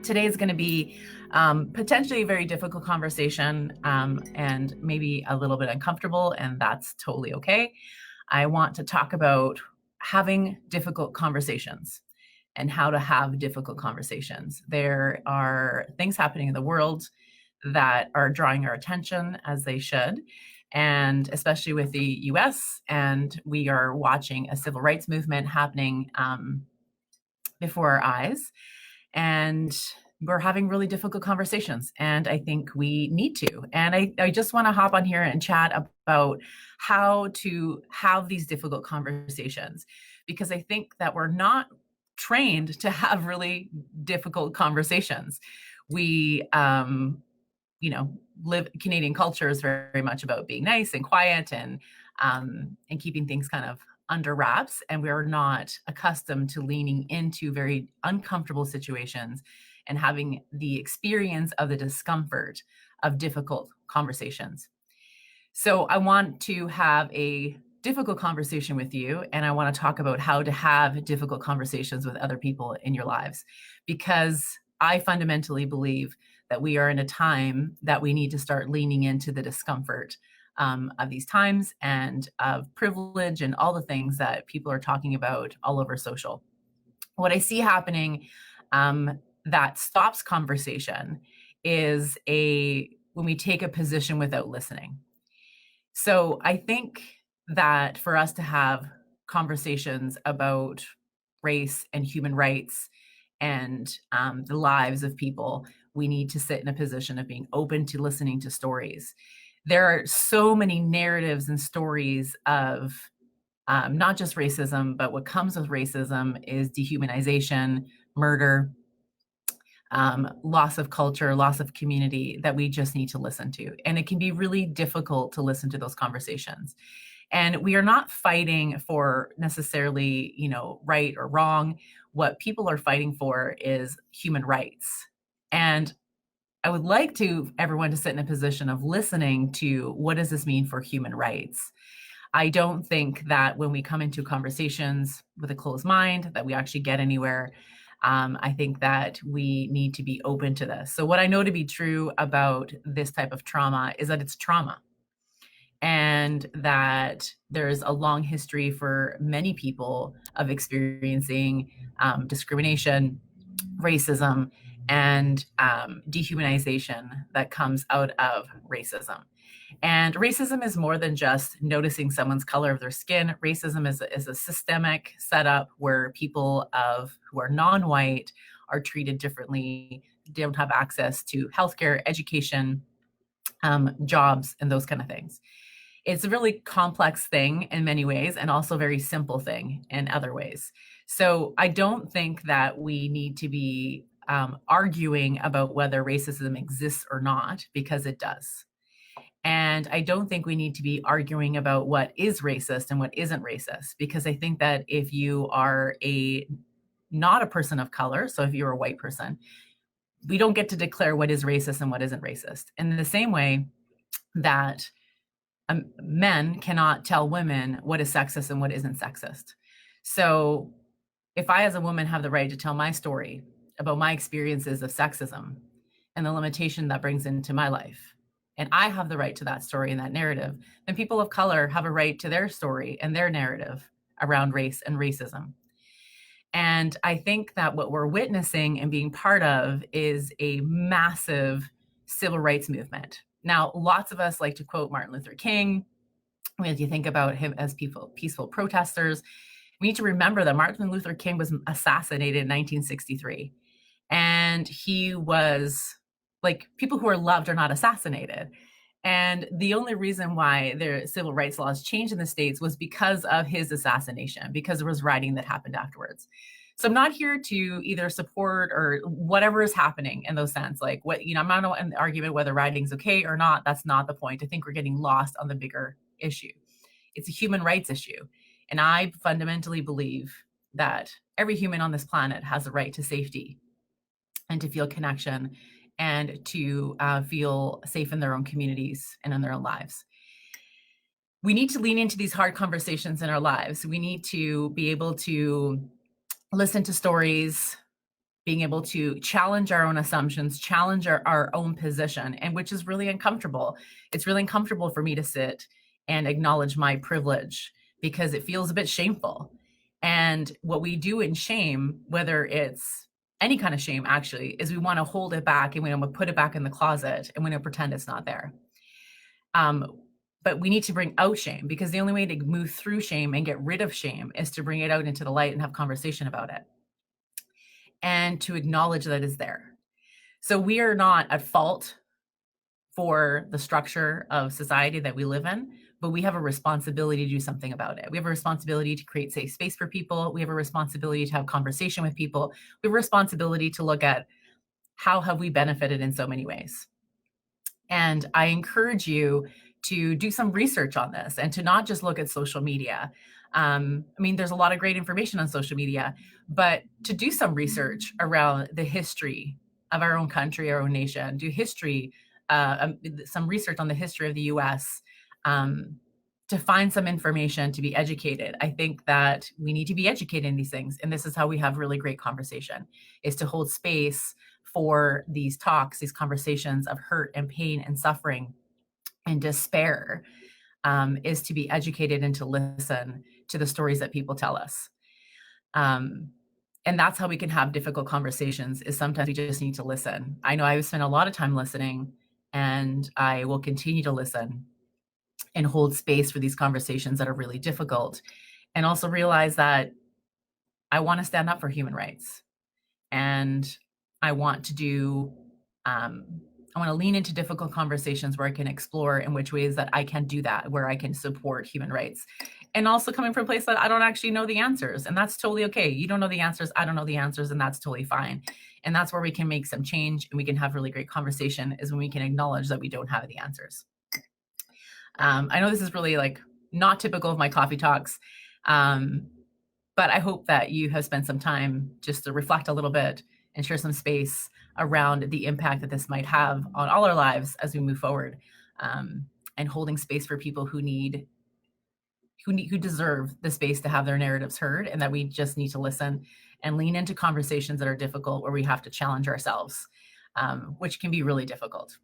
Today is going to be potentially a very difficult conversation and maybe a little bit uncomfortable, and that's totally okay. I want to talk about having difficult conversations and how to have difficult conversations. There are things happening in the world that are drawing our attention, as they should, and especially with the US. And we are watching a civil rights movement happening before our eyes. And we're having really difficult conversations. And I think we need to. And I just want to hop on here and chat about how to have these difficult conversations, because I think that we're not trained to have really difficult conversations. We, live Canadian culture is very much about being nice and quiet and keeping things kind of under wraps, and we're not accustomed to leaning into very uncomfortable situations and having the experience of the discomfort of difficult conversations. So I want to have a difficult conversation with you, and I want to talk about how to have difficult conversations with other people in your lives, because I fundamentally believe that we are in a time that we need to start leaning into the discomfort of these times and of privilege and all the things that people are talking about all over social. What I see happening that stops conversation is when we take a position without listening. So I think that for us to have conversations about race and human rights and the lives of people, we need to sit in a position of being open to listening to stories. There are so many narratives and stories of not just racism, but what comes with racism is dehumanization, murder, loss of culture, loss of community that we just need to listen to. And it can be really difficult to listen to those conversations. And we are not fighting for necessarily, right or wrong. What people are fighting for is human rights. And I would like everyone to sit in a position of listening to what does this mean for human rights. I don't think that when we come into conversations with a closed mind that we actually get anywhere. I think that we need to be open to this. So what I know to be true about this type of trauma is that it's trauma, and that there's a long history for many people of experiencing discrimination, racism, and dehumanization that comes out of racism. And racism is more than just noticing someone's color of their skin. Racism is a systemic setup where people who are non-white are treated differently, don't have access to healthcare, education, jobs, and those kind of things. It's a really complex thing in many ways, and also a very simple thing in other ways. So I don't think that we need to be arguing about whether racism exists or not, because it does. And I don't think we need to be arguing about what is racist and what isn't racist, because I think that if you are not a person of color, so if you're a white person, we don't get to declare what is racist and what isn't racist. In the same way that men cannot tell women what is sexist and what isn't sexist. So if I, as a woman, have the right to tell my story about my experiences of sexism and the limitation that brings into my life, and I have the right to that story and that narrative, then people of color have a right to their story and their narrative around race and racism. And I think that what we're witnessing and being part of is a massive civil rights movement. Now, lots of us like to quote Martin Luther King. When you think about him as peaceful protesters, we need to remember that Martin Luther King was assassinated in 1963. And he was like, people who are loved are not assassinated. And the only reason why the civil rights laws changed in the States was because of his assassination, because there was rioting that happened afterwards. So I'm not here to either support or whatever is happening in those sense. Like I'm not in the argument whether rioting is okay or not. That's not the point. I think we're getting lost on the bigger issue. It's a human rights issue. And I fundamentally believe that every human on this planet has a right to safety and to feel connection and to feel safe in their own communities and in their own lives. We need to lean into these hard conversations in our lives. We need to be able to listen to stories, being able to challenge our own assumptions, challenge our own position, and which is really uncomfortable. It's really uncomfortable for me to sit and acknowledge my privilege because it feels a bit shameful. And what we do in shame, whether it's any kind of shame actually, is we want to hold it back and we want to put it back in the closet and we want to pretend it's not there. But we need to bring out shame, because the only way to move through shame and get rid of shame is to bring it out into the light and have conversation about it and to acknowledge that it's there. So we are not at fault for the structure of society that we live in, but we have a responsibility to do something about it. We have a responsibility to create safe space for people. We have a responsibility to have conversation with people. We have a responsibility to look at how have we benefited in so many ways. And I encourage you to do some research on this and to not just look at social media. I mean, there's a lot of great information on social media, but to do some research around the history of our own country, our own nation, do history, some research on the history of the US, to find some information, to be educated. I think that we need to be educated in these things. And this is how we have really great conversation, is to hold space for these talks, these conversations of hurt and pain and suffering and despair, is to be educated and to listen to the stories that people tell us. And that's how we can have difficult conversations, is sometimes we just need to listen. I know I've spent a lot of time listening, and I will continue to listen and hold space for these conversations that are really difficult, and also realize that I want to stand up for human rights. And I want to do, I want to lean into difficult conversations where I can explore in which ways that I can do that, where I can support human rights. And also coming from a place that I don't actually know the answers. And that's totally okay. You don't know the answers. I don't know the answers. And that's totally fine. And that's where we can make some change and we can have really great conversation, is when we can acknowledge that we don't have the answers. I know this is really like not typical of my coffee talks, but I hope that you have spent some time just to reflect a little bit and share some space around the impact that this might have on all our lives as we move forward, and holding space for people who deserve the space to have their narratives heard, and that we just need to listen and lean into conversations that are difficult, where we have to challenge ourselves, which can be really difficult.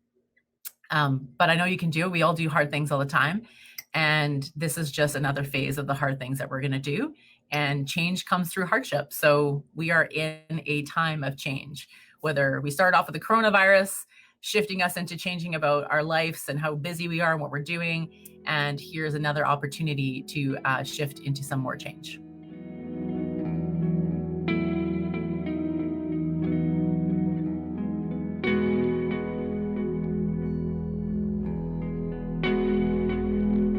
But I know you can do it. We all do hard things all the time. And this is just another phase of the hard things that we're going to do. And change comes through hardship. So we are in a time of change, whether we start off with the coronavirus, shifting us into changing about our lives and how busy we are and what we're doing. And here's another opportunity to shift into some more change.